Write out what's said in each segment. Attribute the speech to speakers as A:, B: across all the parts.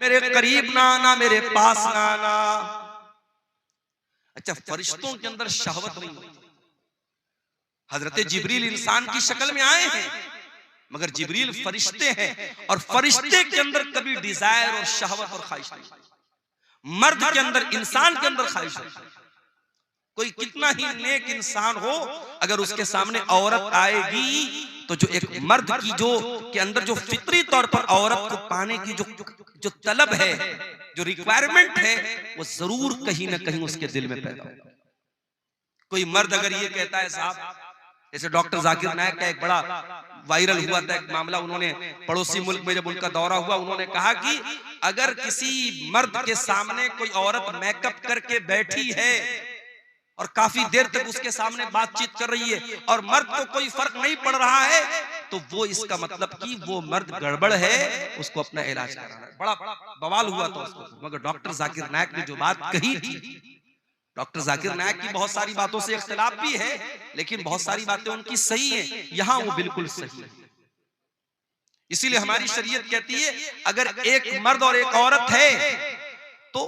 A: मेरे करीब ना आना, मेरे पास ना आना। अच्छा, फरिश्तों के अंदर शहवत नहीं होती। हजरत जिब्रील इंसान की शक्ल में आए हैं, मगर जिब्रील फरिश्ते हैं, और फरिश्ते के अंदर कभी डिजायर और शहवत और ख्वाहिश नहीं। मर्द के अंदर, इंसान के अंदर ख्वाहिश है। कोई कितना ही नेक इंसान हो, अगर उसके सामने औरत आएगी तो जो एक मर्द की जो के अंदर जो फितरी तौर पर औरत को पाने की जो तलब है, जो रिक्वायरमेंट है, वो जरूर कहीं ना कहीं उसके दिल में पैदा होगा। कोई मर्द अगर ये कहता है, साहब, जैसे डॉक्टर जाकिर नायक का एक बड़ा वायरल हुआ था एक मामला, उन्होंने पड़ोसी मुल्क में जब उनका दौरा हुआ, उन्होंने कहा कि अगर किसी मर्द के सामने कोई औरत मेकअप करके बैठी है और काफी देर तक उसके सामने बातचीत कर रही है और मर्द को कोई फर्क नहीं पड़ रहा है, तो वो इसका मतलब कि वो मर्द गड़बड़ है, उसको अपना इलाज कराना है। बड़ा बवाल हुआ था उसको। मगर डॉक्टर जाकिर नायक ने जो बात कही थी, डॉक्टर जाकिर नायक की बहुत सारी बातों से इख्तिलाफ भी है, लेकिन बहुत सारी बातें उनकी सही है, यहां वो बिल्कुल सही है। इसीलिए हमारी शरीयत कहती है, अगर एक मर्द और एक औरत है तो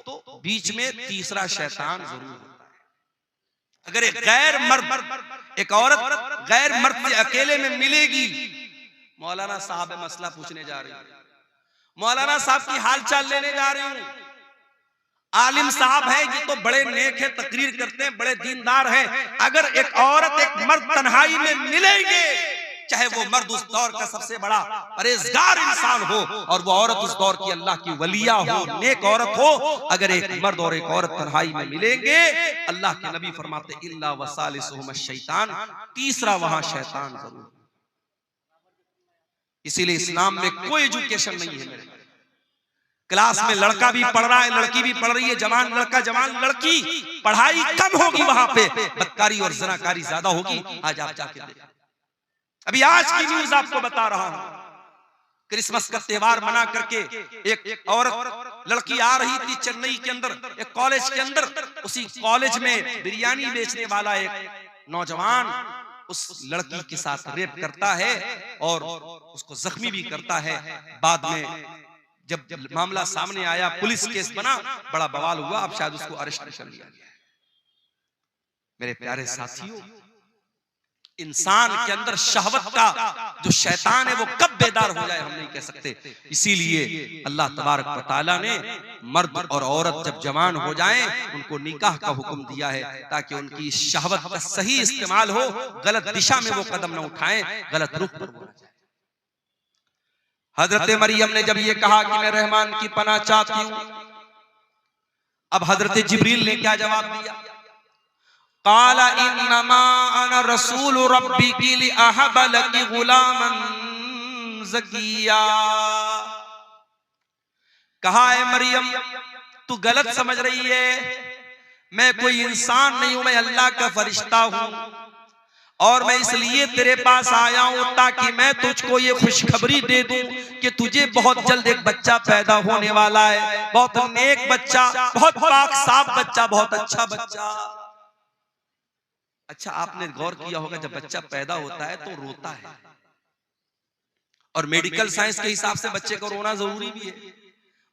A: बीच में तीसरा शैतान जरूर होता है। अगर एक गैर मर्द, एक औरत गैर मर्द से अकेले में मिलेगी, मौलाना साहब मसला पूछने जा रही हूं, मौलाना साहब की हाल चाल लेने जा रही हूं, आलिम साहब है, ये तो बड़े नेक है, तकरीर करते हैं, बड़े दीनदार हैं, अगर एक औरत एक मर्द तन्हाई में मिलेंगे, चाहे वो मर्द उस दौर का सबसे बड़ा परहेजगार इंसान हो और वो औरत उस दौर की अल्लाह की वलिया हो, नेक औरत हो, अगर एक मर्द और एक औरत तन्हाई में मिलेंगे, अल्लाह के नबी फरमाते इल्ला वसालिसुहुम शैतान, तीसरा वहां शैतान जरूर। इसीलिए इस्लाम में कोई एजुकेशन नहीं है। मेरे क्लास में लड़का भी पढ़ रहा है, लड़की भी पढ़ रही है, जवान लड़का जवान लड़की, पढ़ाई कम होगी, वहां पे बदकारी और ज़नाकारी ज्यादा होगी। आज आप जाके देखें, अभी आज की न्यूज आपको बता रहा हूं, क्रिसमस का त्योहार मना करके एक औरत लड़की आ रही थी चेन्नई के अंदर, एक कॉलेज के अंदर, उसी कॉलेज में बिरयानी बेचने वाला एक नौजवान उस लड़की के साथ रेप करता है और उसको जख्मी भी करता है। बाद में जब मामला सामने आया, पुलिस केस बना, बड़ा बवाल हुआ, अब शायद उसको अरेस्ट कर लिया गया। मेरे प्यारे साथियों, इंसान के अंदर शहवत का जो शैतान है वो कब बेदार हो जाए हम नहीं कह सकते। इसीलिए अल्लाह तबारक व तआला ने मर्द और औरत जब जवान हो जाएं, उनको निकाह का हुक्म दिया है, ताकि उनकी शहवत का सही इस्तेमाल हो, गलत दिशा में वो कदम न उठाएं, गलत रुख पर वो न जाए। हजरत मरियम ने जब ये कहा कि मैं रहमान की पनाह चाहती हूं, अब हजरत जिब्रील ने क्या जवाब दिया? काला इन्नमा अना रसूल रब्बिकी लिअहब लकी गुलामन ज़किया। कहा है मरियम, तू गलत समझ रही है, मैं कोई इंसान नहीं हूं, मैं अल्लाह का फरिश्ता हूं, और मैं इसलिए तेरे पास आया हूं ताकि मैं तुझको ये खुशखबरी दे दूं कि तुझे बहुत जल्द एक बच्चा पैदा होने वाला है, बहुत नेक बच्चा, बहुत पाक साफ बच्चा, बहुत अच्छा बच्चा। अच्छा, आपने गौर किया होगा, जब बच्चा पैदा होता है तो रोता है, और मेडिकल साइंस के हिसाब से बच्चे को रोना जरूरी भी है।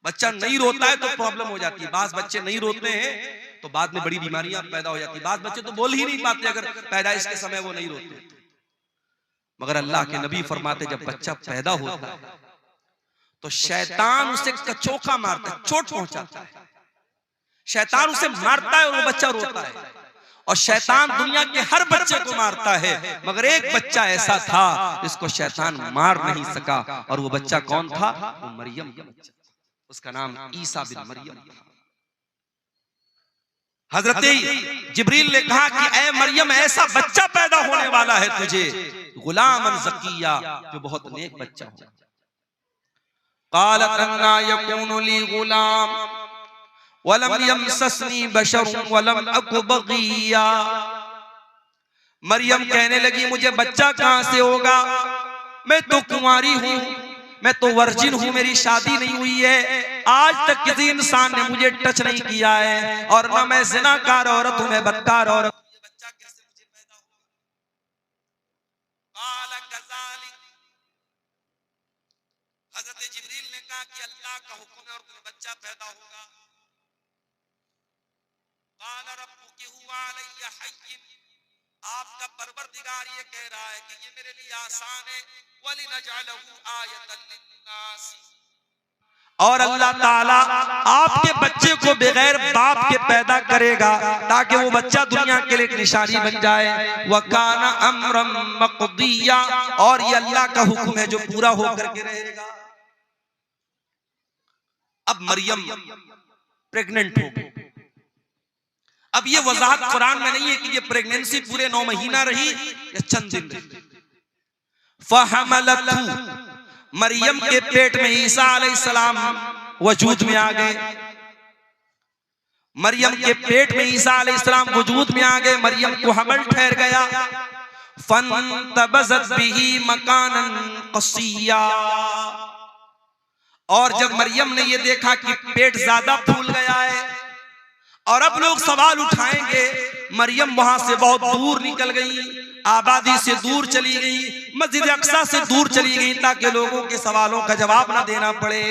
A: बच्चा नहीं रोता है तो प्रॉब्लम हो जाती है। बास बच्चे नहीं रोते हैं तो बाद में बड़ी बीमारियां पैदा हो जाती है। बास बच्चे तो बोल ही नहीं पाते अगर पैदाइश के समय वो नहीं रोते। मगर अल्लाह के नबी फरमाते, जब बच्चा पैदा होता है तो शैतान उसे कचोका मारता है, चोट पहुंचाता है, शैतान उसे मारता है और वो बच्चा रोता है। और शैतान दुनिया के हर बच्चे को मारता है, मगर एक बच्चा ऐसा था जिसको शैतान मार नहीं सका, और वो बच्चा कौन था? वो मरियम का बच्चा, उसका नाम ईसा बिन मरियम था। हजरत जिब्रील ने कहा कि ऐ मरियम, ऐसा बच्चा पैदा होने वाला है तुझे, गुलामन ज़किया, जो बहुत नेक बच्चा हो। क़ालत अन्ना यकूनु ली गुलाम वलम यमससनी बशरुन वलम अकु बगिया। मरियम कहने लगी, मुझे बच्चा कहां से होगा, मैं तो कुंवारी हूं, मैं तो वर्जिन हूं, मेरी शादी नहीं हुई है, आज तक किसी इंसान ने मुझे टच नहीं किया है, और ना मैं ज़िनाकार औरत हूं, मैं बदकार औरत हूं, ये बच्चा कैसे मुझे पैदा होगा? क़ाल कज़ालिक, हज़रत जिब्रील ने कहा कि अल्लाह का हुक्म है और तुम्हें बच्चा पैदा होगा। क़ाल रब्बुकी हुवा अलैया हय्यिन, आपका परवरदिगार ये कह रहा है कि ये मेरे लिए आसान है। वलिनजअलहु आयतन लिन्नास, और अल्लाह ताला आपके बच्चे को बगैर बाप के पैदा करेगा ताकि वो बच्चा दुनिया के लिए एक निशानी बन जाए। वकाना अम्रम मक़दिया, और ये अल्लाह का हुक्म है जो पूरा होकर के रहेगा। अब मरियम प्रेग्नेंट हो गई। अब ये वजाहत कुरान में नहीं है कि ये प्रेगनेंसी पूरे 9 महीना रही या चंद दिन रही। फहमलतहु, मरियम के पेट में ईसा अलैहिस्सलाम वजूद में आ गए। मरियम के पेट में ईसा अलैहिस्सलाम वजूद में आ गए। मरियम को हमल ठहर गया। फंतबज़त बिही मकानन क़सिया, और जब मरियम ने ये देखा कि पेट ज्यादा फूल गया है और अब लोग सवाल उठाएंगे, मरियम वहां से बहुत दूर निकल गई, आबादी से दूर चली गई, मस्जिद अक्सा से दूर चली गई ताकि लोगों के सवालों का जवाब ना देना पड़े।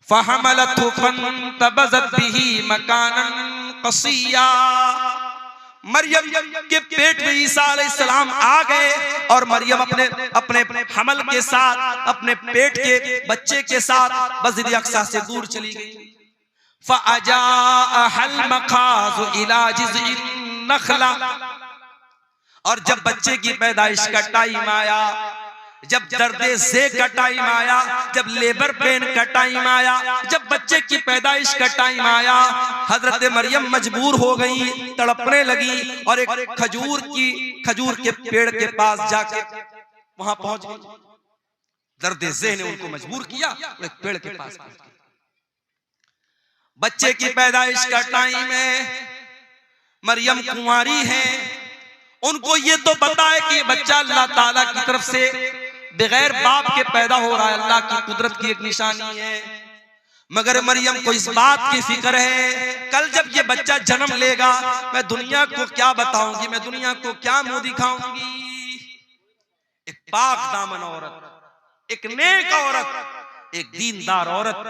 A: फहमलतहु फंतबज़त बिही मकानन क़सिया, मरियम के पेट में ईसा अलैहिस्सलाम आ गए और मरियम अपने अपने हमल के साथ, अपने पेट के बच्चे के साथ मस्जिद अक्सा से दूर चली गई। फ़अजाअहल मखाज़ु इला जिज़इन नख़ला, और जब बच्चे की पैदाइश का टाइम आया, जब दर्दे ज़े का टाइम आया, जब लेबर पेन का टाइम आया, जब बच्चे की पैदाइश का टाइम आया, हजरत मरियम मजबूर हो गई, तड़पने लगी और एक खजूर के पेड़ के पास जाके वहां पहुंच गई। दर्दे ज़े ने उनको मजबूर किया, एक पेड़ के पास पहुंच गई। बच्चे की पैदाइश का टाइम है, मरियम कुंवारी है, उनको ये तो पता है कि ये बच्चा अल्लाह ताला की तरफ से बगैर बाप के पैदा हो रहा है, अल्लाह की कुदरत की एक निशानी है। मगर मरियम को इस बात की फिक्र है, कल जब ये बच्चा जन्म लेगा मैं दुनिया को क्या बताऊंगी, मैं दुनिया को क्या मुंह दिखाऊंगी। एक पाक दामन औरत, एक नेक औरत, एक दीनदार औरत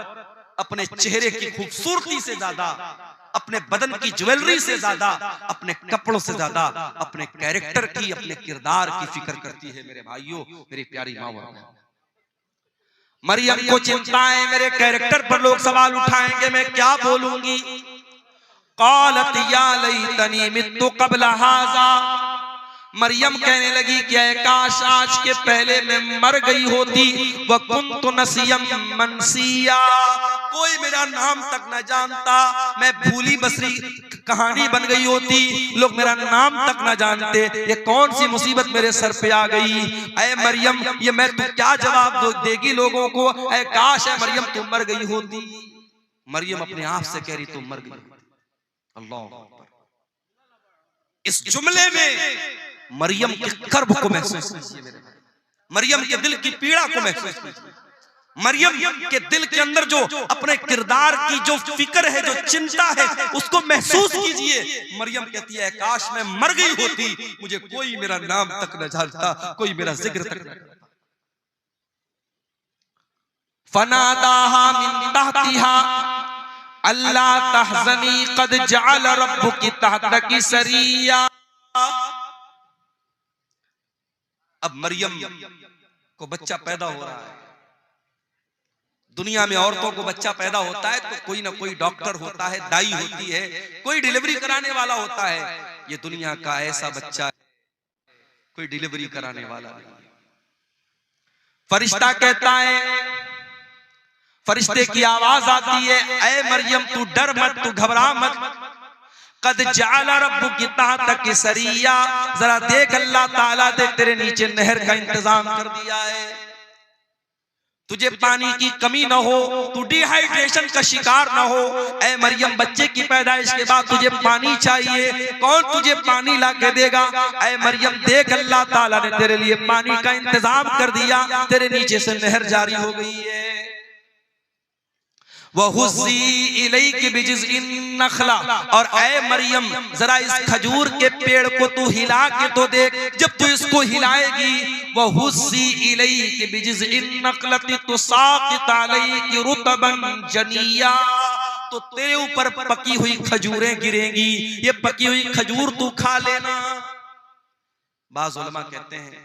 A: अपने चेहरे की खूबसूरती से ज्यादा, अपने बदन की ज्वेलरी से ज्यादा, अपने कपड़ों से ज्यादा अपने कैरेक्टर की, अपने किरदार की फिक्र करती है। मेरे भाइयों, मेरी प्यारी माँ, मरियम को चिंता है मेरे कैरेक्टर पर लोग सवाल उठाएंगे, मैं क्या बोलूंगी। क़ालत या लैतनी मित्तु क़ब्ल हाज़ा, मरियम कहने लगी कि काश आज के पहले मैं मर गई होती। व कुन्तु नसियम मनसिया, कोई मेरा नाम तक न जानता, मैं भूली बसरी कहानी बन गई होती, लोग मेरा नाम तक न जानते। ये कौन सी मुसीबत मेरे सर पे आ गई। ऐ मरियम, ये मैं तू क्या जवाब देगी लोगों को। ऐ काश है मरियम तुम मर गई होती। मरियम अपने आप से कह रही तुम मर गई। अल्लाह, इस जुमले में मरियम के कर्ब को महसूस कीजिए, मरियम के दिल की पीड़ा को महसूस कीजिए, मरियम के दिल के अंदर जो अपने किरदार की जो फिक्र है, जो चिंता है, उसको महसूस कीजिए। मरियम कहती है काश मैं मर गई होती, मुझे कोई मेरा नाम तक न जानता, कोई मेरा जिक्र तक न करता। फनादाहा मिन तहतिहा अल्ला तहज़नी क़द जअल रब्बुकी तहतकी सरिया। अब मरियम को बच्चा पैदा हो रहा है। दुनिया में औरतों को बच्चा पैदा होता है तो कोई ना कोई डॉक्टर होता है, दाई होती है, कोई डिलीवरी कराने वाला होता है। ये दुनिया का ऐसा बच्चा कोई डिलीवरी कराने वाला नहीं। फरिश्ता कहता है, फरिश्ते की आवाज आती है, ऐ मरियम तू डर मत, तू घबरा मत। कद जअला रब्बुकी तहतकी सरिया, जरा देख अल्लाह ताला ने तेरे नीचे नहर का इंतजाम कर दिया है, तुझे पानी की कमी ना हो, तू डिहाइड्रेशन का शिकार ना हो। ऐ मरियम, बच्चे की पैदाइश के बाद तुझे पानी चाहिए, कौन तुझे पानी ला के देगा। ऐ मरियम देख अल्लाह ताला ने तेरे लिए पानी का इंतजाम कर दिया, तेरे नीचे से नहर जारी हो गई है। वहुज़्ज़ी इलैकि बिजिज़्इन नख़ला, और ऐ मरियम जरा इस खजूर के पेड़ को तू हिला के तो देख। जब तू इसको हिलाएगी, वहुज़्ज़ी इलैकि बिजिज़्इन नख़लति तुसाक़ित अलैकि रुतबन जनिया, तो तेरे ऊपर पकी हुई खजूरें गिरेंगी। ये पकी हुई खजूर तू खा लेना। बाज़ उलमा कहते हैं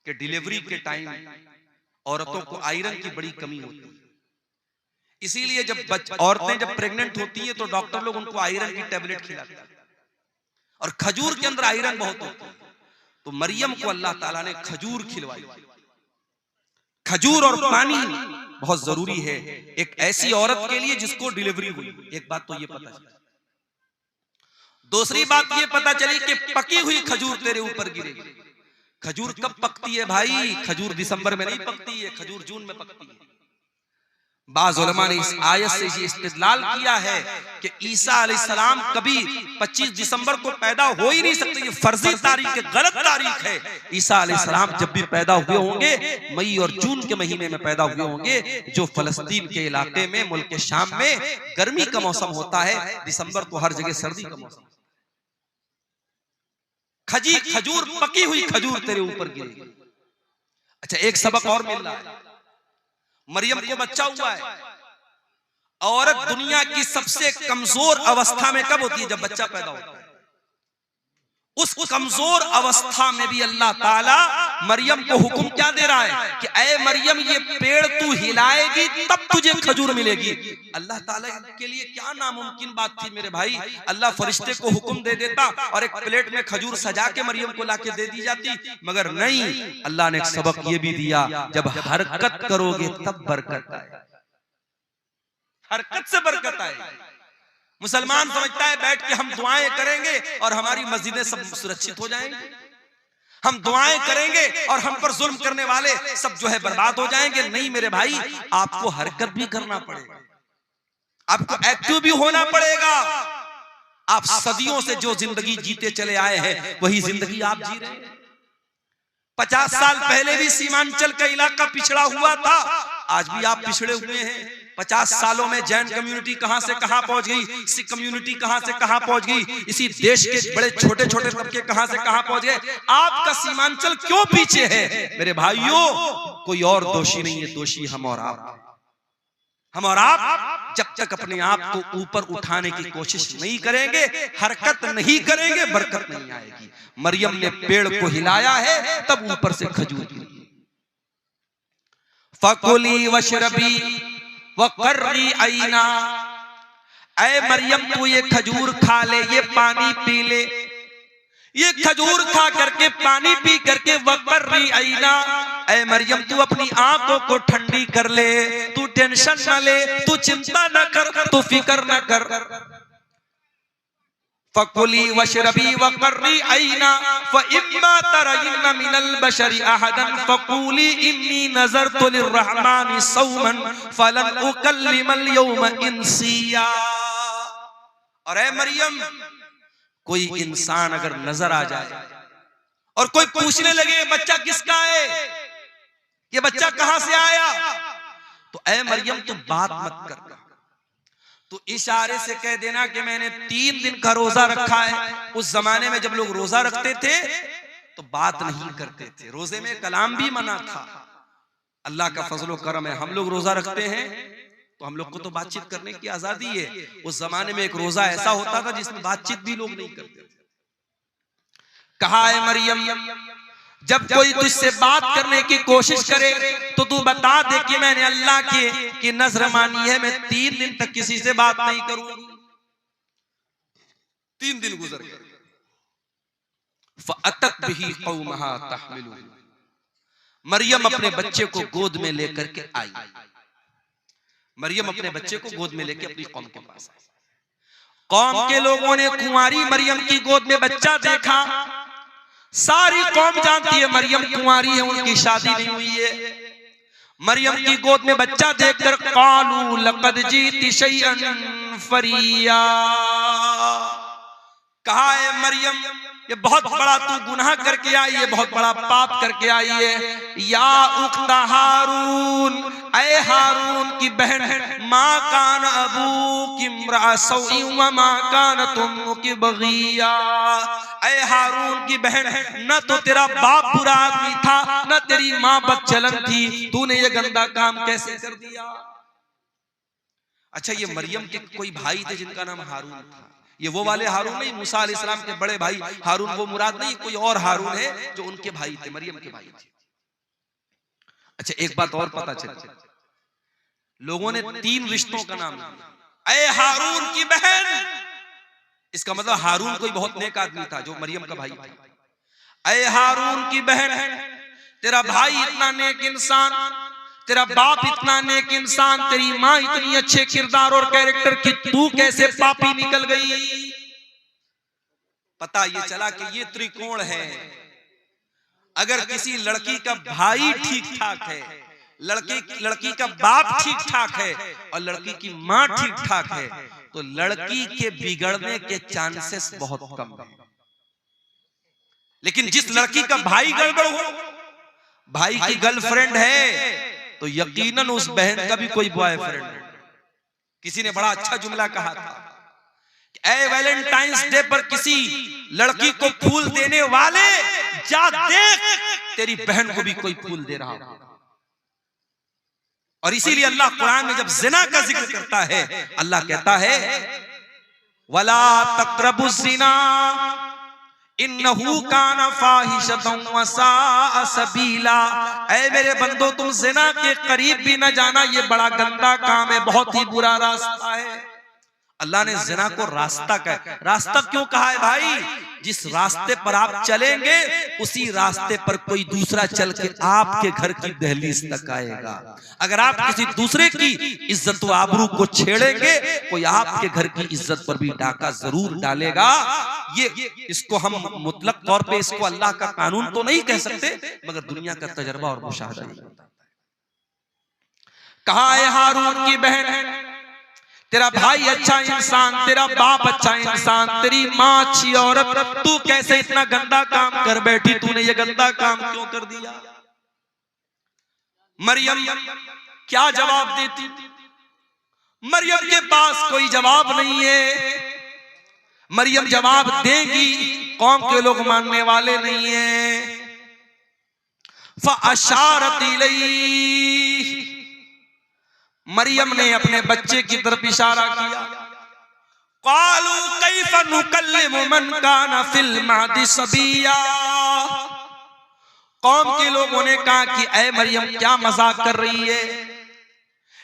A: कि डिलीवरी के टाइम औरतों को आयरन की बड़ी कमी होती है, इसीलिए जब औरतें जब प्रेग्नेंट होती हैं तो डॉक्टर लोग उनको आयरन की टेबलेट खिलाते हैं, और खजूर के अंदर आयरन बहुत होता है। तो मरियम को अल्लाह ताला ने खजूर खिलवाई। खजूर और पानी बहुत जरूरी है एक ऐसी औरत के लिए जिसको डिलीवरी हुई। एक बात तो ये पता चली। दूसरी बात ये पता चली कि पकी हुई खजूर तेरे ऊपर गिरेगी। खजूर कब पकती है भाई? खजूर दिसंबर में नहीं पकती है, खजूर जून में पकती है। बाज़ उलमा ने इस आयत से ये इस्तिदलाल किया है कि ईसा अलैहिस्सलाम कभी 25 दिसंबर को पैदा हो ही नहीं सकते। ये फर्जी तारीख है, गलत तारीख है। ईसा अलैहिस्सलाम जब भी पैदा हुए होंगे मई और जून के महीने में पैदा हुए होंगे, जो फलस्तीन के इलाके में मुल्क शाम में गर्मी का मौसम होता है, दिसंबर तो हर जगह सर्दी का मौसम। खजूर, पकी हुई खजूर तेरे ऊपर गिरेगी। अच्छा, एक सबक और मिल रहा है। मरियम को बच्चा हुआ है। औरत दुनिया की सबसे कमजोर अवस्था में कब होती है? जब बच्चा पैदा होता है। उस कमजोर अवस्था में भी अल्लाह ताला मरियम को हुक्म क्या दे रहा है कि ऐ मरियम, ये पेड़ तू हिलाएगी तब तुझे खजूर मिलेगी। अल्लाह ताला के लिए क्या नामुमकिन बात थी मेरे भाई। अल्लाह फरिश्ते को हुक्म दे देता और एक प्लेट में खजूर सजा के मरियम को लाके दे दी जाती, मगर नहीं, अल्लाह ने एक सबक ये भी दिया, जब हरकत करोगे तब बरकत आए। हरकत से बरकत आए। मुसलमान समझता है बैठ के हम दुआएं करेंगे और हमारी मस्जिदें सब सुरक्षित हो जाएंगी, हम दुआएं करेंगे और हम पर जुल्म करने वाले सब जो है बर्बाद हो जाएंगे। नहीं मेरे भाई, आपको हरकत भी करना पड़ेगा, आपको एक्टिव भी होना पड़ेगा। आप सदियों से जो जिंदगी जीते चले आए हैं वही जिंदगी आप जी रहे हैं। 50 साल पहले भी सीमांचल का इलाका पिछड़ा हुआ था, आज भी आप पिछड़े हुए हैं। 50 सालों में जैन कम्युनिटी कहां से कहां पहुंच गई, सिख कम्युनिटी कहां से कहां पहुंच गई, इसी देश के बड़े छोटे छोटे तबके कहां से कहां पहुंच गए। आपका सीमांचल क्यों पीछे है? मेरे भाइयों, कोई और दोषी नहीं है, दोषी हम और आप। हम और आप जब तक अपने आप को ऊपर उठाने की कोशिश नहीं करेंगे, हरकत नहीं करेंगे, बरकत नहीं आएगी। मरियम ने पेड़ को हिलाया है तब ऊपर से खजूर गिरी। फकुली वशरबी वकर्री आईना, ऐ मरियम तू ये खजूर खा ले, ये पानी पी ले, ये खजूर खा करके पानी पी करके वकर्री आईना, ऐ मरियम तू अपनी आंखों को ठंडी कर ले, तू टेंशन न ले, तू चिंता न कर, तू फिक्र न कर। फकुली वशरबी वकर्री आईना फइम्मा तरयिन्ना मिनल बशरि अहदन फकुली इन्नी नज़रतु लिर्रहमानि सौमन फलन उकल्लिमल यौम इंसिया। और ऐ मरियम, कोई इंसान अगर नजर आ जाए और कोई पूछने लगे ये बच्चा किसका है, ये बच्चा कहां से आया, तो ऐ मरियम तू बात मत कर, तो इशारे से कह देना कि मैंने 3 दिन का रोजा रखा है। उस जमाने में जब लोग रोजा रखते थे तो बात नहीं करते थे, रोजे में कलाम भी मना था। अल्लाह का फजलो करम है, हम लोग रोजा रखते हैं तो हम लोग को तो बातचीत करने की आजादी है। उस जमाने में एक रोजा ऐसा होता था जिसमें बातचीत भी लोग नहीं करते थे। कहा है मरियम, जब कोई तुझसे बात करने की कोशिश करे तो तू बता दे कि मैंने अल्लाह की नजर मानी है, मैं 3 दिन तक किसी से बात नहीं करूंगी। 3 दिन गुजर गए। फअतत बिही कौमहा तहमिलु, मरियम अपने बच्चे को गोद में लेकर के आई। मरियम अपने बच्चे को गोद में लेकर अपनी कौम के पास आई। कौम के लोगों ने कुंवारी मरियम की गोद में बच्चा देखा। सारी कौम जानती है मरियम कुंवारी है, उनकी शादी नहीं हुई है। मरियम की गोद में बच्चा देखकर कालू लक़द जीती शैअन फरिया, कहा है मरियम ये बहुत बड़ा तू गुनाह करके आई है, बहुत बड़ा पाप करके आई है। या उख्ता हारून, ऐ हारून की बहन, माँ कान अबू की इम्रा सौई व माँ कान तुम की बगिया। ऐ हारून की बहन, न तो तेरा बाप बुरा आदमी था, न तेरी माँ बदचलन थी, तूने ये गंदा काम कैसे कर दिया। अच्छा, ये मरियम के कोई भाई थे जिनका नाम हारून था। ये वो वाले हारून नहीं, मूसा अलैहिस्सलाम के बड़े भाई हारून, वो मुराद नहीं, कोई और हारून है जो उनके भाई थे, मरियम के भाई थे। अच्छा, एक बात और पता चली, लोगों ने 3 रिश्तों का नाम लिया। ऐ हारून की बहन, इसका मतलब हारून कोई बहुत नेक आदमी था जो मरियम का भाई था। ऐ हारून की बहन, तेरा भाई इतना नेक इंसान, तेरा बाप इतना नेक इंसान, तेरी माँ इतनी अच्छे किरदार और कैरेक्टर की, तू कैसे पापी निकल गई। पता ये चला कि ये त्रिकोण है। अगर किसी लड़की का भाई ठीक ठाक है, लड़की का बाप ठीक ठाक है और लड़की की माँ ठीक ठाक है, तो लड़की के बिगड़ने के चांसेस बहुत कम है। लेकिन जिस लड़की का भाई गड़बड़ हो, भाई की गर्लफ्रेंड है, तो यकीनन उस बहन का भी कोई बॉयफ्रेंड है। किसी ने बड़ा अच्छा जुमला कहा था, ऐ वैलेंटाइंस डे पर किसी लड़की को फूल देने वाले, जा देख तेरी बहन को भी कोई फूल दे रहा हो। और इसीलिए अल्लाह कुरान में जब जिना का जिक्र करता है, अल्लाह कहता है वला तक़रबुज़ ज़िना इन्नहु काना फाहिशतन व साअ सबीला। ऐ मेरे बंदो, तुम जिना के करीब भी न जाना, ये बड़ा गंदा काम है, बहुत ही बुरा रास्ता है। अल्लाह ने जिना को रास्ता कहा। रास्ता क्यों कहा है भाई? जिस रास्ते पर आप चलेंगे उसी रास्ते पर कोई दूसरा चल के आपके घर की दहलीज तक आएगा। अगर आप किसी दूसरे की इज्जत व आबरू को छेड़ेंगे, कोई आपके घर की इज्जत पर भी डाका जरूर डालेगा। ये इसको हम मुतलक तौर पे इसको अल्लाह का कानून तो नहीं कह सकते, मगर दुनिया का तजर्बा और मुशाहदा यही होता है। कहा है हारून की बहन, तेरा भाई अच्छा इंसान, तेरा बाप अच्छा इंसान, तेरी माँ अच्छी औरत, तू कैसे इतना गंदा काम कर बैठी, तूने ये गंदा काम क्यों कर दिया। मरियम क्या जवाब देती? मरियम के पास कोई जवाब नहीं है। मरियम जवाब देगी, कौम के लोग मानने वाले नहीं है। फ़अशारत इलैहि, मरियम ने अपने बच्चे की तरफ इशारा किया। क़ालू कैफ़ नुकल्लिमु मन काना फ़िल महदी सबिया। कौम के लोगों ने कहा कि ऐ मरियम, क्या मजाक कर रही है,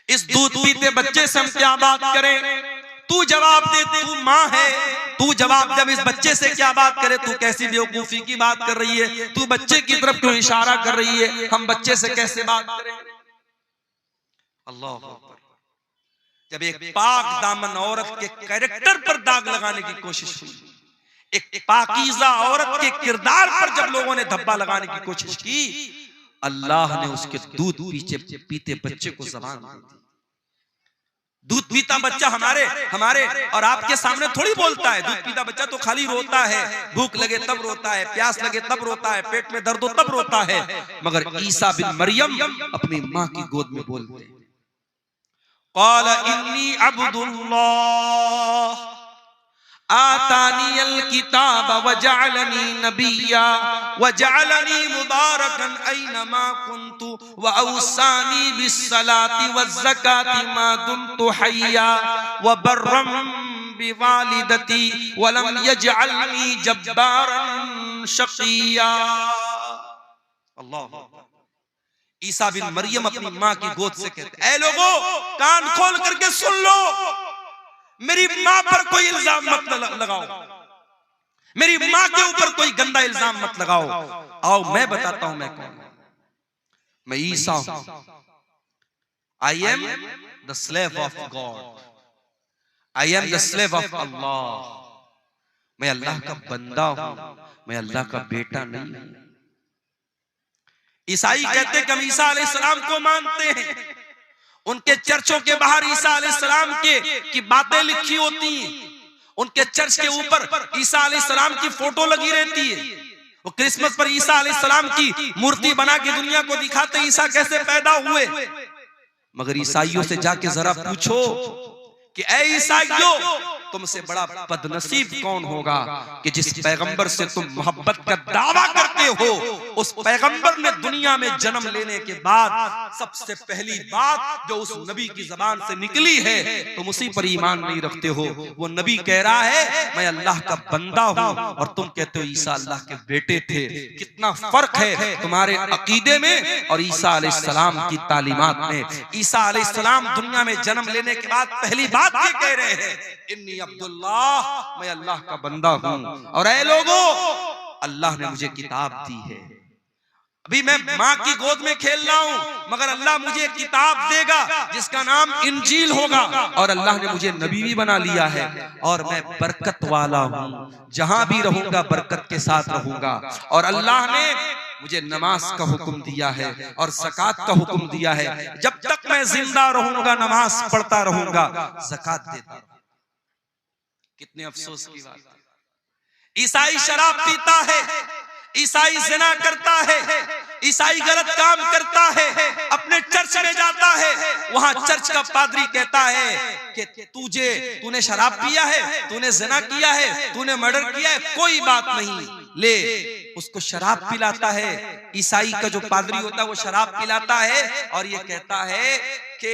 A: इस दूध पीते बच्चे से हम क्या बात करें। तू जवाब दे, तू माँ है, तू जवाब जब इस बच्चे से क्या बात करे, तू कैसी बेवकूफी की बात कर रही है, तू बच्चे की तरफ क्यों इशारा कर रही है, हम बच्चे से कैसे बात करें। अल्लाह अकबर। जब एक पाक दामन औरत के कैरेक्टर पर दाग लगाने की कोशिश हुई, एक पाकीज़ा औरत के किरदार पर जब लोगों ने धब्बा लगाने की कोशिश की, अल्लाह ने उसके दूध पीते बच्चे को ज़बान दी। दूध पीता बच्चा हमारे और आपके सामने थोड़ी बोलता है। दूध पीता बच्चा तो खाली रोता है, भूख लगे तब रोता है, प्यास लगे तब रोता है, पेट में दर्द हो तब रोता है। मगर ईसा बिन मरियम अपनी माँ की गोद में बोलते हैं, क़ाल इन्नी अब्दुल्लाह आतानियल किताब वजअलनी नबिय्या वजअलनी मुबारकन ऐनमा कुन्तु वअवसानी बिस्सलाति वज़्ज़काति मा दुम्तु हय्या वबर्रम बिवालिदती वलम यजअलनी जब्बारन शक़िय्या। अल्लाह। ईसा बिन मरियम अपनी माँ की गोद से कहते, ऐ लोगों, कान खोल करके सुन लो, मेरी माँ पर कोई इल्जाम मत लगाओ, मेरी माँ के ऊपर कोई गंदा इल्जाम मत लगाओ। आओ मैं बताता हूं मैं कौन हूं। मैं ईसा हूं। I am the slave of God, I am the slave of Allah. मैं अल्लाह का बंदा हूं, मैं अल्लाह का बेटा नहीं हूं। ईसाई कहते कि हम ईसा अलैहिस्सलाम को मानते हैं, उनके चर्चों के बाहर ईसा अलैहिस्सलाम की बातें लिखी होती हैं, उनके चर्च के ऊपर ईसा अलैहिस्सलाम की फोटो लगी रहती है। वो क्रिसमस पर ईसा अलैहिस्सलाम की मूर्ति बना के दुनिया को दिखाते ईसा कैसे पैदा हुए। मगर ईसाइयों से जाके जरा पूछो कि ऐ ईसाइयों, तुमसे बड़ा बदनसीब कौन होगा कि जिस पैगंबर से तुम मोहब्बत का दावा करते हो, उस पैगंबर ने दुनिया में जन्म लेने के बाद सबसे पहली बात जो उस नबी की जबान से निकली है तुम उसी पर ईमान नहीं रखते हो। वो नबी कह रहा है मैं अल्लाह का बंदा हूं और तुम कहते हो ईसा अल्लाह के बेटे थे। कितना फर्क है तुम्हारे अकीदे में और ईसा अलैहिस्सलाम की तालीमात में। ईसा अलैहिस्सलाम दुनिया में जन्म लेने के बाद पहली बात ये कह रहे हैं, इन्नी अब्दुल्लाह, मैं अल्लाह का बंदा हूं और ऐ लोगों, अल्लाह ने मुझे किताब दी है। अभी मैं माँ की गोद में खेल रहा हूं, मगर अल्लाह मुझे किताब देगा जिसका नाम इंजील होगा और अल्लाह ने मुझे नबी भी बना लिया है और मैं बरकत वाला हूं, जहां भी रहूंगा बरकत के साथ रहूंगा। और अल्लाह ने मुझे नमाज का हुक्म दिया है और ज़कात का हुक्म दिया है। जब तक मैं जिंदा रहूंगा नमाज पढ़ता रहूंगा, ज़कात देता रहूंगा। कितने अफसोस की बात है। ईसाई शराब पीता है, ईसाई जिना करता है, ईसाई गलत काम करता है, अपने चर्च में जाता है, वहां चर्च का पादरी कहता है कि तूने शराब पिया है, तूने जिना किया है, तूने मर्डर किया है, कोई बात नहीं, ले उसको शराब पिलाता है। ईसाई का जो पादरी होता है वो शराब पिलाता है और ये कहता है कि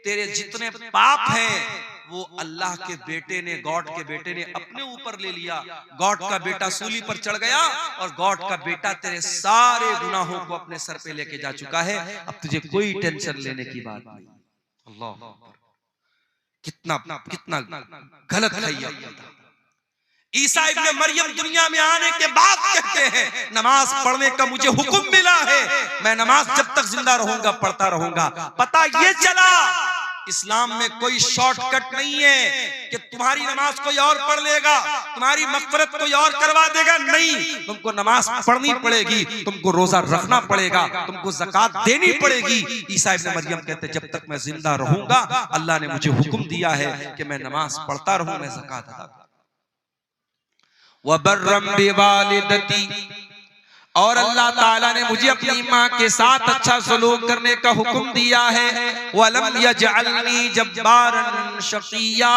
A: तेरे जितने पाप हैं वो अल्लाह के बेटे ने, गॉड के बेटे ने अपने ऊपर ले लिया। गॉड का बेटा सूली पर चढ़ गया और गॉड का बेटा तेरे सारे गुनाहों को अपने सर पे लेके जा चुका है, अब तुझे कोई टेंशन लेने की बात नहीं। अल्लाह, कितना कितना गलत है ये। ईसा इब्ने मरियम दुनिया में आने के बाद कहते हैं नमाज पढ़ने का मुझे हुक्म मिला है, मैं नमाज जब तक जिंदा रहूंगा पढ़ता रहूंगा। पता ये चला इस्लाम में कोई शॉर्टकट नहीं है कि तुम्हारी नमाज कोई और पढ़ लेगा, तुम्हारी मग़फ़िरत कोई और करवा देगा। नहीं, तुमको नमाज पढ़नी पड़ेगी, तुमको रोजा रखना पड़ेगा, तुमको ज़कात देनी पड़ेगी। ईसा इब्ने मरियम कहते जब तक मैं जिंदा रहूंगा अल्लाह ने मुझे हुक्म दिया है कि मैं नमाज पढ़ता रहूं, मैं ज़कात अदा करूं। वबर्रम बिवालिदती, और अल्लाह ताला ने मुझे अपनी माँ के साथ अच्छा सलूक करने का हुक्म दिया है। वलम यजअलनी जब्बारन शक़िया,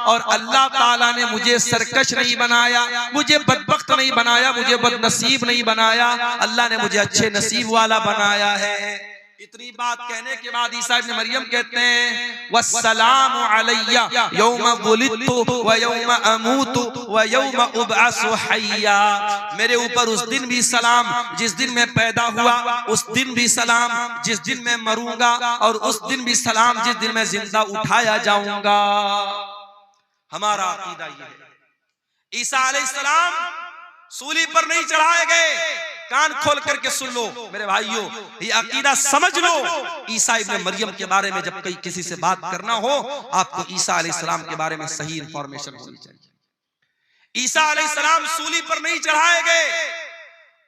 A: और अल्लाह ताला ने मुझे सरकश नहीं बनाया, मुझे बदबख्त नहीं बनाया, मुझे बदनसीब नहीं बनाया, अल्लाह ने मुझे अच्छे नसीब वाला बनाया है। इतनी बात कहने के बाद ईसा इब्ने मरियम कहते हैं वस्सलामु अलैया यौम वुलिदतु व यौम अमूतु व यौम उबअसु हय्या, मेरे ऊपर उस दिन भी सलाम जिस दिन मैं पैदा हुआ, उस दिन भी सलाम जिस दिन मैं मरूंगा, और उस दिन भी सलाम जिस दिन मैं जिंदा उठाया जाऊंगा। हमारा अकीदा ये है। ईसा अलैहिस्सलाम सूली पर नहीं चढ़ाए गए, कान खोल करके सुन लो मेरे भाइयों, ये अकीदा समझ लो। ईसा इब्ने मरियम के बारे में जब कहीं किसी से बात करना हो, आपको ईसा अलैहिस्सलाम के बारे में सही इंफॉर्मेशन होनी चाहिए। ईसा अलैहिस्सलाम सूली पर नहीं चढ़ाए गए,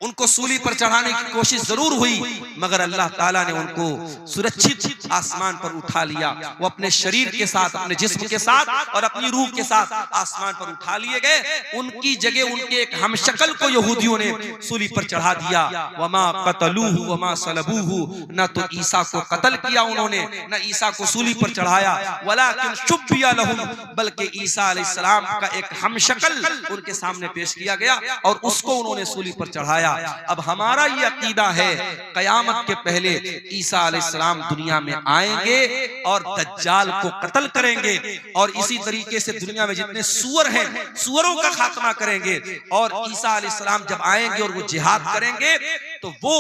A: उनको सूली पर चढ़ाने की कोशिश जरूर हुई, मगर अल्लाह ताला ने उनको सुरक्षित आसमान पर उठा लिया। वो अपने शरीर के साथ, अपने जिस्म के साथ और अपनी रूह के साथ आसमान पर उठा लिए गए। उनकी जगह उनके एक हमशक्ल को यहूदियों ने सूली पर चढ़ा दिया। वमा क़तलूहु वमा सलबूहु, न तो ईसा को कत्ल किया उन्होंने, न ईसा को सूली पर चढ़ाया। वलाकिन शुब्बिया लहुम, बल्कि ईसा अलैहिस्सलाम का एक हमशक्ल उनके सामने पेश किया गया और उसको उन्होंने सूली पर चढ़ाया। अब हमारा ये अकीदा है कयामत के पहले ईसा अलैहिस्सलाम दुनिया में आएंगे और दज्जाल को कत्ल करेंगे, और इसी तरीके से दुनिया में जितने सूअर हैं सूअरों का खात्मा करेंगे। और ईसा अलैहिस्सलाम जब आएंगे और वो जिहाद करेंगे तो वो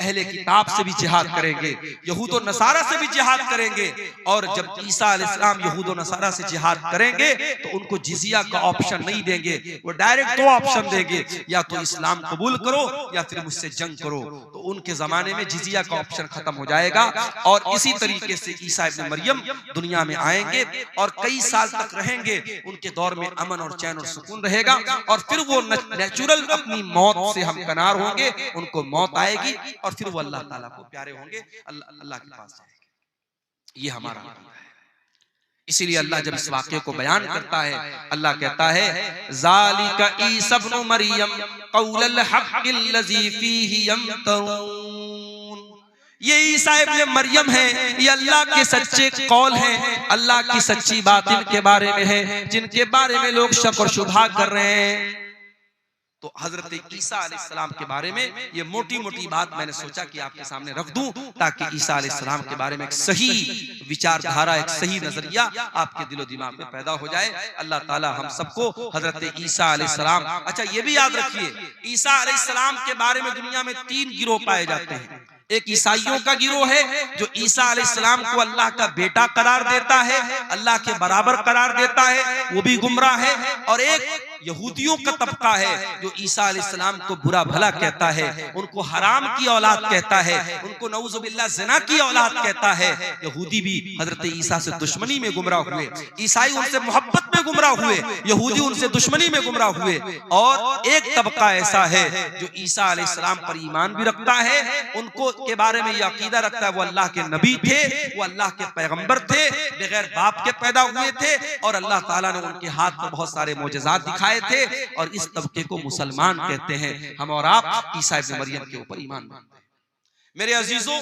A: अहले किताब से भी जिहाद करेंगे, यहूद और नसारा से भी जिहाद करेंगे। और जब ईसा अलैहिस्सलाम यहूद और नसारा से जिहाद करेंगे तो उनको जिजिया का ऑप्शन नहीं देंगे, वो डायरेक्ट दो ऑप्शन देंगे, या तो इस्लाम कबूल करो या फिर मुझसे जंग करो। तो उनके जमाने में जिजिया का ऑप्शन खत्म हो जाएगा। और इसी तरीके से ईसा इब्ने मरियम दुनिया में आएंगे और कई साल तक रहेंगे, उनके दौर में अमन और चैन और सुकून रहेगा, और फिर वो नेचुरल अपनी मौत से हमकनार होंगे, उनको मौत आएगी और फिर वो अल्लाह ताला को प्यारे होंगे, अल्लाह के पास जाएंगे। ये हमारा है। इसीलिए अल्लाह जब इस वाक़े को बयान करता है, अल्लाह कहता है ज़ालिका ईसा इब्नु मरियम क़ौलुल हक़्क़िल्लज़ी फ़ीही यम्तरून। ये ईसा इब्न मरियम है, ये अल्लाह के सच्चे कौल हैं, अल्लाह की सच्ची बात इनके बारे में है, जिनके बारे में लोग शक और शुबहा कर रहे हैं। तो हजरत ईसा अलैहिस्सलाम के बारे में ये मोटी मोटी बात मैंने सोचा कि आपके सामने रख दूं, ताकि ईसा अलैहिस्सलाम के बारे में एक सही विचारधारा, एक सही नजरिया आपके दिलो दिमाग में पैदा हो जाए। अल्लाह ताला हम सबको हजरत ईसा अलैहिस्सलाम, अच्छा ये भी याद रखिए, ईसा अलैहिस्सलाम के बारे में दुनिया में 3 गिरोह पाए जाते हैं। एक ईसाइयों का गिरोह है जो ईसा अलैहिस्सलाम को अल्लाह का बेटा करार देता है, अल्लाह के बराबर करार देता है, वो भी गुमराह है। और एक यहूदियों का तबका है जो ईसा अलैहिस्सलाम को बुरा भला कहता है, उनको हराम की औलाद कहता है, उनको नऊजुबिल्लाह ज़िना की औलाद कहता है। यहूदी भी हजरत ईसा से दुश्मनी में गुमराह हुए, ईसाई उनसे मोहब्बत में गुमराह हुए, यहूदी उनसे दुश्मनी में गुमराह हुए। और एक तबका ऐसा है जो ईसा अलैहिस्सलाम पर ईमान भी रखता है, उनको के बारे में यह अकीदा रखता है वो अल्लाह के नबी थे, वो अल्लाह के पैगंबर थे, बगैर बाप के पैदा हुए थे, और अल्लाह ताला ने उनके हाथ में बहुत सारे मोजज़ात दिखाए थे। और इस तबके को मुसलमान कहते हैं। हम और आप ईसा इब्न मरियम के ऊपर ईमान रखते हैं। मेरे अजीजों,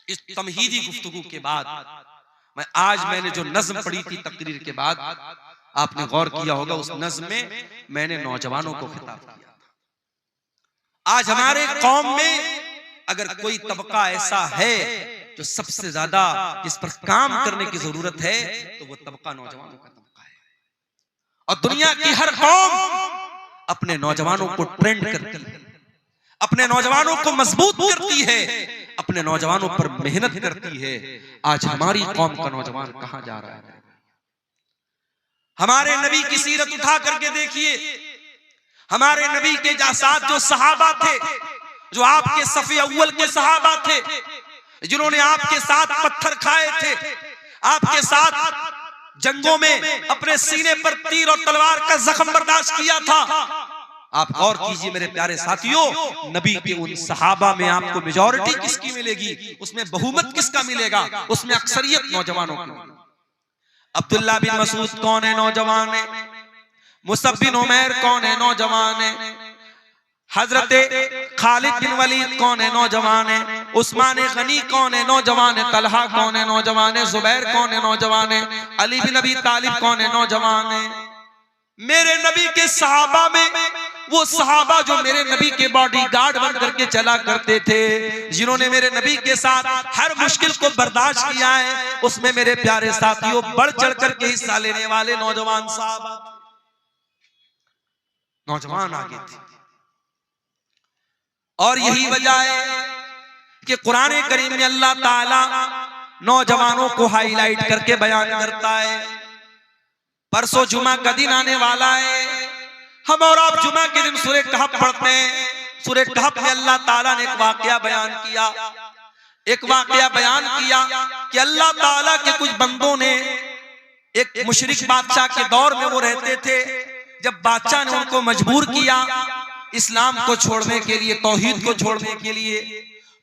A: इस तमहीदी गुफ्तगू के बाद मैंने जो नज़्म पढ़ी थी तकरीर के बाद, आपने गौर किया होगा उस नज़्म में मैंने नौजवानों को खिताब किया था। आज हमारे कौम में अगर कोई तबका ऐसा है जो सबसे ज्यादा जिस पर काम करने की जरूरत है, तो वो तबका नौजवानों का तबका है। और दुनिया की हर कौम अपने नौजवानों को ट्रेंड करती है, अपने नौजवानों को मजबूत करती है, अपने नौजवानों पर मेहनत करती है। आज हमारी कौम का नौजवान कहां जा रहा है? हमारे नबी की सीरत उठा करके देखिए, हमारे नबी के साथ जो सहाबा थे, जो आपके सफ़े अव्वल के सहाबा थे, जिन्होंने आपके साथ पत्थर खाए थे, आपके साथ जंगों में अपने सीने पर तीर और तलवार का जख्म बर्दाश्त किया था। आप गौर कीजिए मेरे प्यारे साथियों, नबी के उन सहाबा में आपको मेजॉरिटी किसकी मिलेगी, उसमें बहुमत किसका मिलेगा? उसमें अक्सरियत नौजवानों की। अब्दुल्ला बिन मसूद कौन है? नौजवान है। मुसअब बिन उमैर कौन है? नौजवान है। हजरत खालिद बिन वलीद कौन है? नौजवान है। उस्मान गनी कौन है? नौजवान है। तलहा कौन है? नौजवान है। जुबैर कौन है? नौजवान है। अली बिन अबी तालिब कौन है? नौजवान है। मेरे नबी के सहाबा में वो सहाबा जो मेरे नबी के बॉडीगार्ड बन करके चला करते थे, जिन्होंने मेरे नबी के साथ हर मुश्किल को बर्दाश्त किया है, उसमें मेरे प्यारे साथियों बढ़ चढ़ करके हिस्सा लेने वाले नौजवान सहाबा, नौजवान आगे थे। और यही वजह है कि कुरान करीम में अल्लाह ताला नौजवानों को हाईलाइट करके बयान करता है। परसों जुमा का दिन आने वाला है, हम और आप जुमा के दिन सूरह कहफ पढ़ते हैं। सूरह कहफ में अल्लाह ताला ने एक वाकया बयान किया, कि अल्लाह ताला के कुछ बंदों ने, एक मुशरिक बादशाह के दौर में वो रहते थे, जब बादशाह ने उनको मजबूर किया इस्लाम को छोड़ने के लिए, तौहीद को छोड़ने के लिए,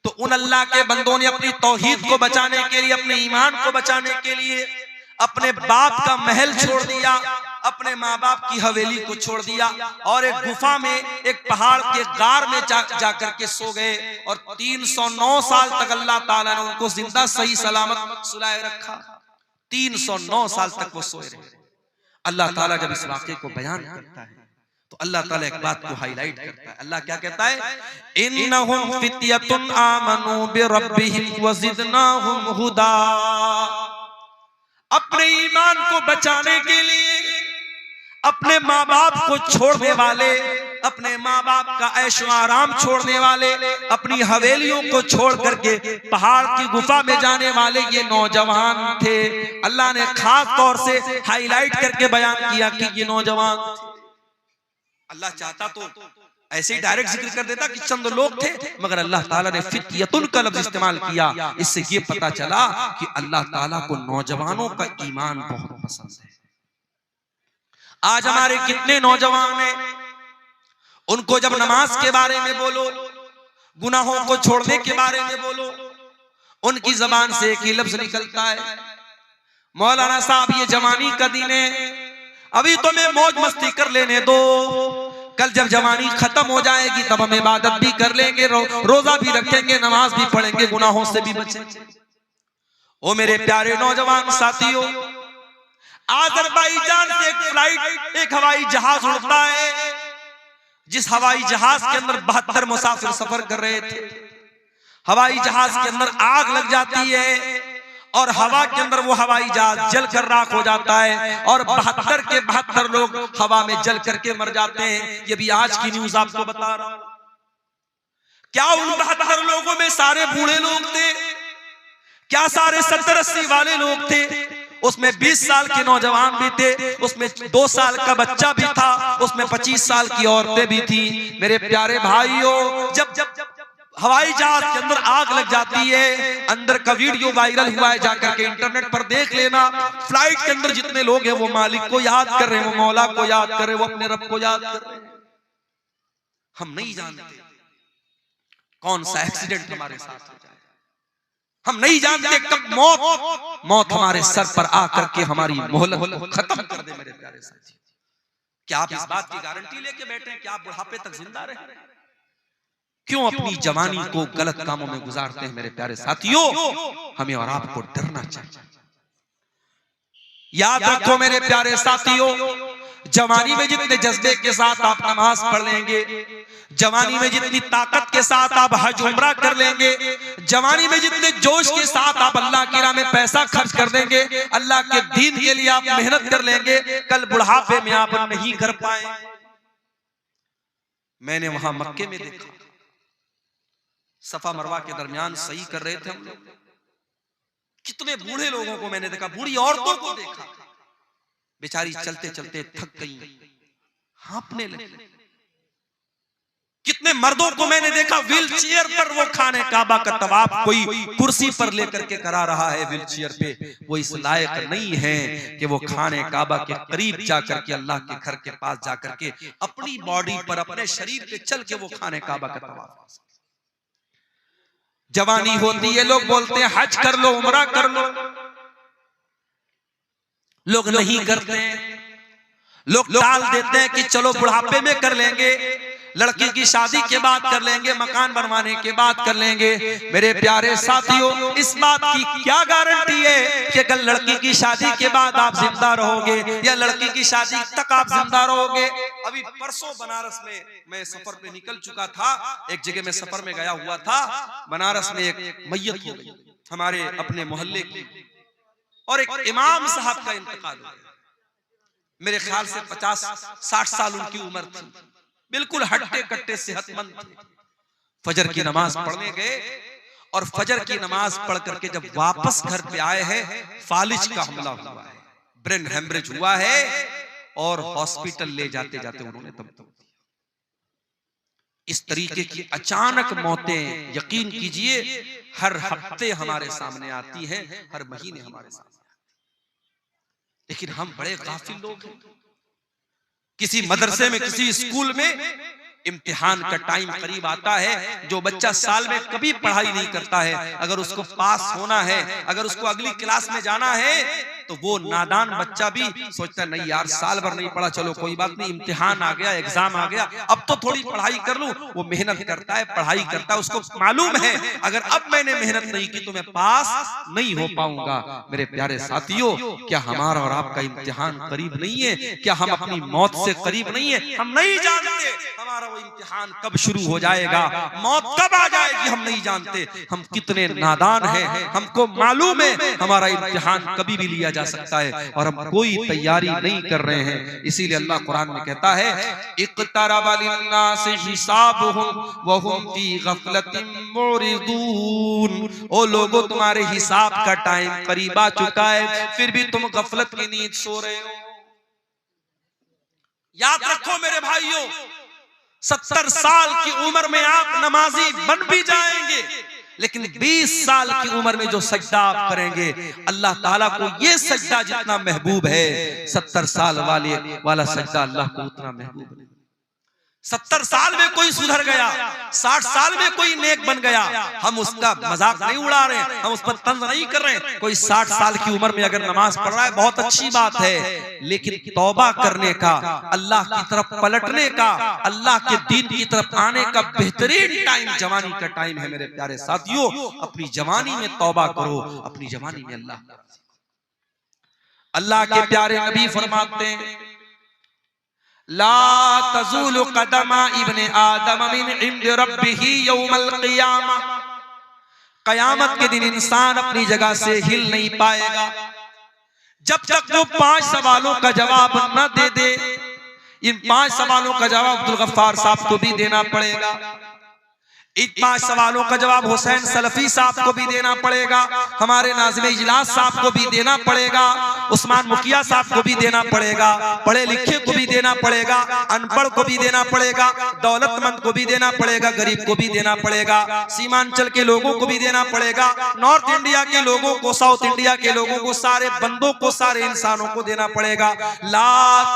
A: तो उन अल्लाह के बंदों ने अपनी तौहीद को बचाने के लिए, अपने ईमान को बचाने के लिए अपने बाप का महल छोड़ दिया, अपने माँ बाप की हवेली को छोड़ दिया, और एक गुफा में, एक पहाड़ के गार में जाकर के सो गए। और 309 साल तक अल्लाह ताला ने उनको जिंदा सही सलामत सुलाए रखा। 309 साल तक वो सोए रहे। अल्लाह ताला जब इस वाक़े को बयान करता है तो अल्लाह ताला एक बात को हाईलाइट करता है। अल्लाह क्या कहता है? इन्नहुम फित्यतुन आमनू बिरब्बिहिम वज़िदनाहुम हुदा। अपने ईमान को बचाने के लिए अपने माँ बाप को छोड़ने वाले, अपने माँ बाप का ऐशो आराम छोड़ने वाले, अपनी हवेलियों को छोड़ करके पहाड़ की गुफा में जाने वाले ये नौजवान थे। अल्लाह ने खास तौर से हाईलाइट करके बयान किया कि ये नौजवान थे। अल्लाह चाहता तो ऐसे ही डायरेक्ट जिक्र कर देता कि चंद लोग थे, मगर अल्लाह ताला ने फित्यतुन का लफ्ज इस्तेमाल किया। इससे ये पता चला कि अल्लाह ताला को नौजवानों का ईमान बहुत पसंद है। आज हमारे कितने नौजवान हैं, उनको जब नमाज के बारे में बोलो, गुनाहों को छोड़ने के बारे में बोलो, उनकी जबान से एक ही लफ्ज निकलता है, मौलाना साहब ये जवानी का दिन है, अभी तो मैं मौज मस्ती कर लेने दो, कल जब जवानी खत्म हो जाएगी तब हम इबादत भी कर लेंगे, रोजा भी रखेंगे, नमाज भी पढ़ेंगे, गुनाहों से भी बचेंगे। ओ मेरे प्यारे नौजवान साथियों, अज़रबैजान से एक फ्लाइट, एक हवाई जहाज उड़ता है, जिस हवाई जहाज के अंदर 72 मुसाफिर सफर कर रहे थे। हवाई जहाज के अंदर आग लग जाती है और हवा के अंदर वो हवाई जहाज जल कर राख हो जाता है और 72 के 72 लोग हवा में जल करके मर जाते हैं। ये भी आज की न्यूज आपको बता रहा हूं। क्या उन 72 लोगों में सारे बूढ़े लोग थे? क्या सारे 70-80 वाले लोग थे? उसमें 20 साल के नौजवान भी थे, उसमें 2 साल का बच्चा भी था, उसमें 25 साल की औरतें भी थी। मेरे प्यारे भाइयों, जब हवाई जहाज के अंदर आग लग जाती है, अंदर का वीडियो वायरल हुआ है, जाकर के इंटरनेट पर देख लेना। फ्लाइट के अंदर जितने लोग हैं वो मालिक को याद कर रहे हैं, वो मौला को याद कर रहे हैं, वो अपने रब को याद कर रहे हैं। हम नहीं जानते कौन सा एक्सीडेंट हमारे साथ हो जाए, हम नहीं जानते कब मौत हमारे सर पर आकर के हमारी मोहलत को खत्म कर दे। मेरे प्यारे साथी, क्या आप इस बात की गारंटी लेके बैठे हैं कि आप बुढ़ापे तक जिंदा रहे? क्यों अपनी जवानी को गलत कामों में गुजारते हैं? मेरे प्यारे साथियों, हमें और आपको डरना चाहिए। याद रखो मेरे प्यारे साथियों, जवानी में जितने जज्बे के साथ आप नमाज पढ़ लेंगे, जवानी में जितनी ताकत के साथ आप हज उम्रा कर लेंगे, जवानी में जितने जोश के साथ आप अल्लाह की राह में पैसा खर्च कर देंगे, अल्लाह के दीन के लिए आप मेहनत कर लेंगे, कल बुढ़ापे में आप नहीं कर पाए। मैंने वहां मक्के में देखा, सफा मरवा के दरमियान सही कर रहे थे हम लोग, कितने बूढ़े लोगों को मैंने देखा, बूढ़ी औरतों को देखा, बेचारी चलते चलते थक गई, हांफने लगी। कितने मर्दों को मैंने देखा व्हील चेयर पर वो खाने काबा का तवाफ कोई कुर्सी पर लेकर के करा रहा है, व्हील चेयर पे। वो इस लायक नहीं है कि वो खाने काबा के करीब जाकर के, अल्लाह के घर के पास जाकर के अपनी बॉडी पर, अपने शरीर पे चल के वो खाने काबा का तवाफ। जवानी होती है, लोग बोलते हैं हज कर लो, उम्रा कर लो, लोग नहीं करते हैं, लोग टाल देते हैं कि चलो बुढ़ापे में कर लेंगे, लड़की की शादी के बाद कर लेंगे, मकान बनवाने के बाद कर लेंगे। मेरे प्यारे साथियों, इस बात की क्या गारंटी है कि कल लड़की की शादी के बाद आप जिंदा रहोगे या लड़की की शादी तक आप जिंदा रहोगे? अभी परसों बनारस में मैं सफर पे निकल चुका था, एक जगह में सफर में गया हुआ था, बनारस में एक मैयत हो गई हमारे अपने मोहल्ले की, और एक इमाम साहब का इंतकाल हो गया। मेरे ख्याल से 50-60 साल उनकी उम्र थी, बिल्कुल हट्टे कट्टे सेहतमंद थे। फजर की नमाज पढ़ने गए और फजर की नमाज पढ़ करके जब वापस घर पे आए हैं, फालिज का हमला हुआ है, ब्रेन हेमरेज हुआ है और हॉस्पिटल ले जाते जाते उन्होंने दम तोड़ दिया। इस तरीके की अचानक मौतें यकीन कीजिए हर हफ्ते हमारे सामने आती हैं, हर महीने हमारे सामने आती है। लेकिन हम बड़े गाफिल लोग हैं। किसी मदरसे में, किसी स्कूल में इम्तिहान का टाइम करीब आता है, जो बच्चा साल में कभी पढ़ाई नहीं करता है, अगर उसको पास होना है, अगर उसको अगली क्लास में जाना है, तो वो नादान बच्चा भी सोचता है नहीं यार साल भर नहीं पढ़ा, चलो कोई बात नहीं, इम्तिहान आ गया, एग्जाम आ गया, अब तो थोड़ी पढ़ाई कर लूं। वो मेहनत करता है, पढ़ाई करता है, उसको मालूम है अगर अब मैंने मेहनत नहीं की तो मैं पास नहीं हो पाऊंगा। मेरे प्यारे साथियों, क्या हमारा और आपका इम्तिहान करीब नहीं है? क्या हम अपनी मौत से करीब नहीं है? हम नहीं जानते हमारा वो इम्तिहान कब शुरू हो जाएगा, मौत कब आ जाएगी, हम नहीं जानते। हम कितने नादान हैं, हमको मालूम है हमारा इम्तिहान कभी भी लिया जा सकता है और हम कोई तैयारी नहीं कर रहे हैं। इसीलिए अल्लाह कुरान में कहता है, इक़्तरबा लिन्नासि हिसाबुहुम व हुम फी गफलतिन मुरिदून। ओ लोगों, तुम्हारे हिसाब का टाइम करीब आ चुका है, फिर भी तुम गफलत की नींद सो रहे हो। याद रखो मेरे भाइयों, 70 साल की उम्र में आप नमाजी बन भी जाएंगे, लेकिन 20 साल की उम्र में जो सजदा आप करेंगे, अल्लाह ताला को ये सजदा जितना महबूब है, 70 साल वाला सजदा अल्लाह को उतना महबूब है। 70 साल में कोई सुधर गया, 60 साल में कोई नेक बन गया, हम उसका मजाक नहीं उड़ा रहे, हम उस पर तंज नहीं कर रहे। कोई 60 साल की उम्र में अगर नमाज पढ़ रहा है बहुत अच्छी बात है, लेकिन तौबा करने का, अल्लाह की तरफ पलटने का, अल्लाह के दीन की तरफ आने का बेहतरीन टाइम जवानी का टाइम है। मेरे प्यारे साथियों, अपनी जवानी में तौबा करो, अपनी जवानी में अल्लाह के प्यारे नबी फरमाते हैं, ला तज़ूलु क़दमा इब्ने आदम मिन इंद रब्बिही यौमल क़ियामा। क़यामत के दिन इंसान अपनी जगह से हिल नहीं पाएगा जब तक वो 5 सवालों का जवाब न दे दे। इन 5 सवालों का जवाब अब्दुल गफ्फार साहब को भी देना पड़ेगा, इन 5 सवालों का जवाब हुसैन सलफी साहब को भी देना पड़ेगा, हमारे नाज़िम इजलास साहब को भी देना पड़ेगा, उस्मान मुखिया साहब को भी देना पड़ेगा, पढ़े लिखे को भी देना पड़ेगा, अनपढ़ को भी देना पड़ेगा, दौलतमंद को भी देना पड़ेगा, गरीब को भी देना पड़ेगा, सीमांचल के लोगों को भी देना पड़ेगा, नॉर्थ इंडिया के लोगों को, साउथ इंडिया के लोगों को, सारे बंदों को, सारे इंसानों को देना पड़ेगा। ला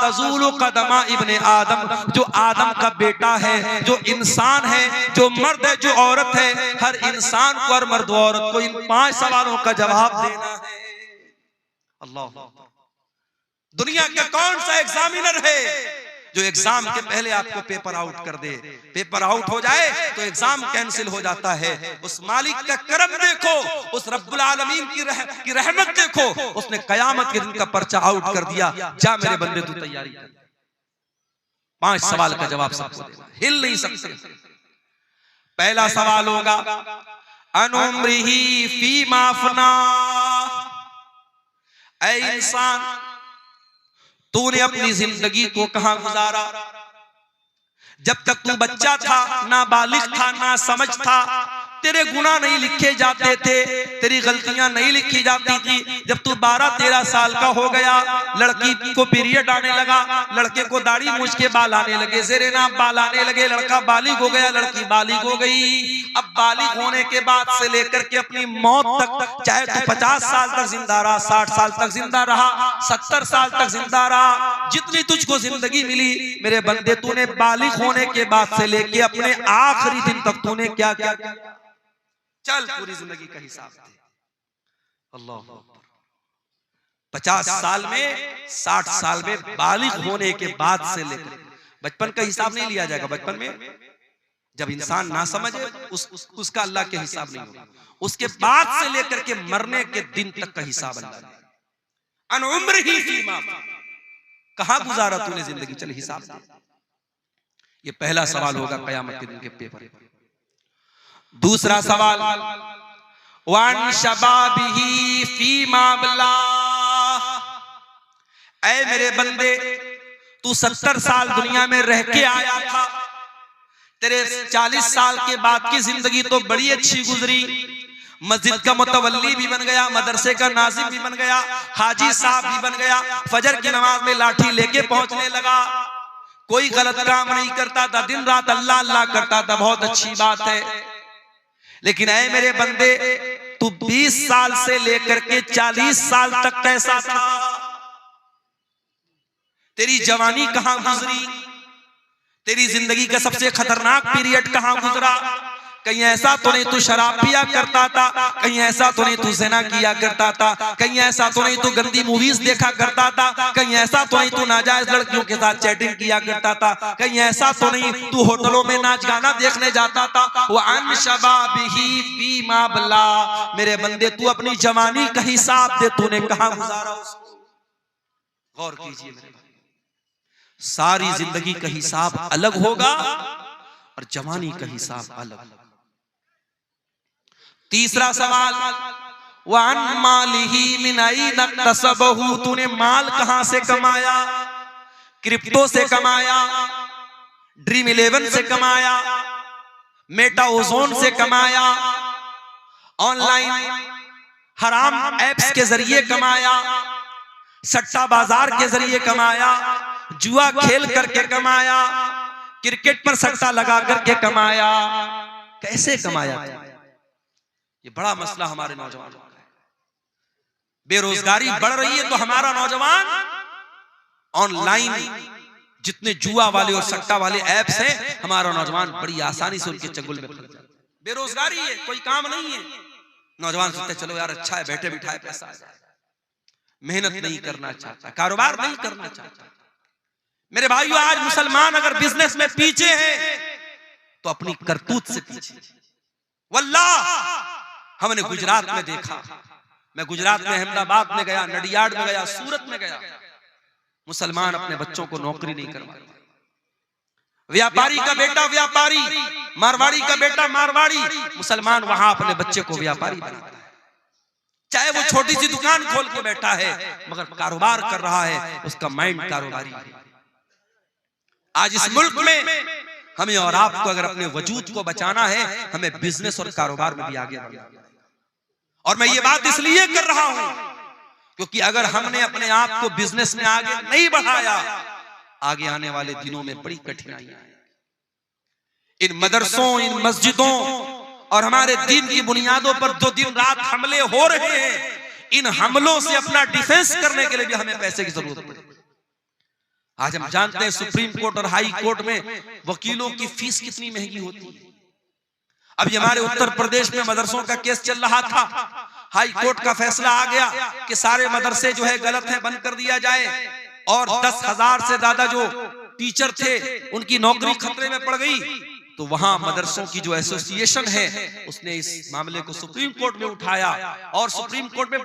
A: तज़ूलु क़दमा इब्ने आदम, जो आदम का बेटा है, जो इंसान है, जो मर्द है, जो औरत है, हर इंसान को और मर्द औरत को इन 5 सवालों का जवाब देना है। अल्लाह, दुनिया का कौन सा एग्जामिनर है जो एग्जाम के पहले आपको पेपर आउट कर दे? पेपर आउट हो जाए तो एग्जाम कैंसिल हो जाता है। उस मालिक का करम देखो, उस रब्बुल आलमीन की रहमत देखो, उसने कयामत के दिन का पर्चा आउट कर दिया। जा मेरे बंदे, तू तैयारी कर, 5 सवाल का जवाब सबको देना, हिल नहीं सकते। पहला सवाल होगा अनुम्रिही फीमा अफना। ऐ इंसान, तूने अपनी जिंदगी को कहां गुजारा? जब तक तू बच्चा था, ना बालिग था, ना समझ था, तेरे गुनाह नहीं लिखे जाते थे, तेरी गलतियां नहीं लिखी जाती थी। जब तू 12-13 साल का हो गया, लड़की को पीरियड आने लगा, लड़के को दाढ़ी मूंछ के बाल आने लगे, ज़ेरे नाप बाल आने लगे, लड़का बालिग हो गया, लड़की बालिग हो गई। अब बालिग होने के बाद से लेकर के अपनी मौत तक, चाहे तू 50 साल तक जिंदा रहा, 60 साल तक जिंदा रहा, 70 साल तक जिंदा रहा, जितनी तुझको जिंदगी मिली मेरे बंदे, तूने बालिग होने के बाद से लेके अपने आखिरी दिन तक तूने क्या क्या किया? चल पूरी जिंदगी का हिसाब दे। अल्लाह, 50 साल में, 60 साल में बालिग होने के बाद से लेकर, बचपन का हिसाब नहीं लिया जाएगा। बचपन में जब इंसान ना समझे उसका अल्लाह के हिसाब नहीं होगा। उसके बाद से लेकर के मरने के दिन तक का हिसाब अल्लाह। अनुम्रिही फीमा, कहां गुजारा तूने जिंदगी, चल हिसाब दे। ये पहला सवाल होगा कयामत के दिन के पेपर। दूसरा सवाल वन शबाबिही फीमा अबला। ऐ मेरे बंदे, तू 70 साल दुनिया में रह के आया था, तेरे 40 साल के बाद की जिंदगी तो बड़ी अच्छी गुजरी। मस्जिद का मुतवल्ली भी बन गया, मदरसे का नाजिम भी बन गया, हाजी साहब भी बन गया, फजर की नमाज में लाठी लेके पहुंचने लगा, कोई गलत काम नहीं करता था, दिन रात अल्लाह अल्लाह करता था, बहुत अच्छी बात है। लेकिन ऐ मेरे बंदे, तू 20 साल से लेकर के 40 साल तक कैसा था? तेरी जवानी कहां गुजरी? तेरी जिंदगी का सबसे खतरनाक पीरियड कहां गुजरा? कहीं ऐसा तो नहीं तू शराब पिया करता था, कहीं ऐसा तो नहीं तू ज़िना किया करता था, कहीं ऐसा तो नहीं तू गंदी मूवीज देखा करता था, कहीं ऐसा तो नहीं तू नाजायज लड़कियों के साथ चैटिंग किया करता था, कहीं ऐसा तो नहीं तू होटलों में नाच गाना देखने जाता था। वअन शबाबिही फीमा अबला, मेरे बंदे तू अपनी जवानी का हिसाब दे, तूने कहां गुजारा उसको? गौर कीजिए मेरे भाई, सारी जिंदगी का हिसाब अलग होगा और जवानी का हिसाब अलग। तीसरा सवाल वन मालिही मिन ऐन इक्तसबहू, तूने माल कहां से कमाया? क्रिप्टो से कमाया, ड्रीम 11 से कमाया, मेटा ओजोन से कमाया, ऑनलाइन हराम एप्स के जरिए कमाया, सट्टा बाजार के जरिए कमाया, जुआ खेल करके कमाया, क्रिकेट पर सट्टा लगा करके कमाया, कैसे कमाया? ये बड़ा मसला हमारे नौजवानों का है। बेरोजगारी बढ़ रही है तो हमारा नौजवान ऑनलाइन जितने जुआ वाले और सट्टा वाले ऐप्स हैं, हमारा नौजवान बड़ी आसानी से उनके चंगुल में फंस जाता है। बेरोजगारी है, कोई काम नहीं है, नौजवान सोचते चलो यार अच्छा है, बैठे बिठाए पैसा आ जाए। मेहनत नहीं करना चाहता, कारोबार नहीं करना चाहता। मेरे भाइयों, आज मुसलमान अगर बिजनेस में पीछे है तो अपनी करतूत से पीछे। वल्लाह हमने गुजरात में देखा, मैं गुजरात में अहमदाबाद में गया, नडियाड में गया, सूरत में गया, मुसलमान अपने बच्चों को नौकरी नहीं करवाते। व्यापारी का बेटा व्यापारी, मारवाड़ी का बेटा मारवाड़ी, मुसलमान वहां अपने बच्चे को व्यापारी बनाता है। चाहे वो छोटी सी दुकान खोल के बैठा है, मगर कारोबार कर रहा है, उसका माइंड कारोबारी है। आज इस मुल्क में हमें और आपको अगर अपने वजूद को बचाना है, हमें बिजनेस और कारोबार में भी आगे बढ़ना है। और मैं ये बात इसलिए कर रहा हूं क्योंकि अगर हमने अपने आप को बिजनेस में आगे नहीं बढ़ाया, आगे आने वाले दिनों में बड़ी कठिनाइयां हैं। इन मदरसों, इन मस्जिदों और हमारे दीन की बुनियादों पर जो दिन रात हमले हो रहे हैं, इन हमलों से अपना डिफेंस करने के लिए भी हमें पैसे की जरूरत पड़ेगी। आज हम जानते हैं सुप्रीम कोर्ट और हाई कोर्ट में वकीलों की फीस कितनी महंगी होती है। अभी हमारे उत्तर प्रदेश में मदरसों का केस चल रहा था, हाई कोर्ट का फैसला आ गया कि सारे मदरसे जो है गलत है, बंद कर दिया जाए, और 10,000 से ज्यादा जो टीचर थे उनकी नौकरी खतरे में पड़ गई। तो वहां मदरसों की जो एसोसिएशन है उसने इस मामले को सुप्रीम कोर्ट में उठाया और सुप्रीम कोर्ट में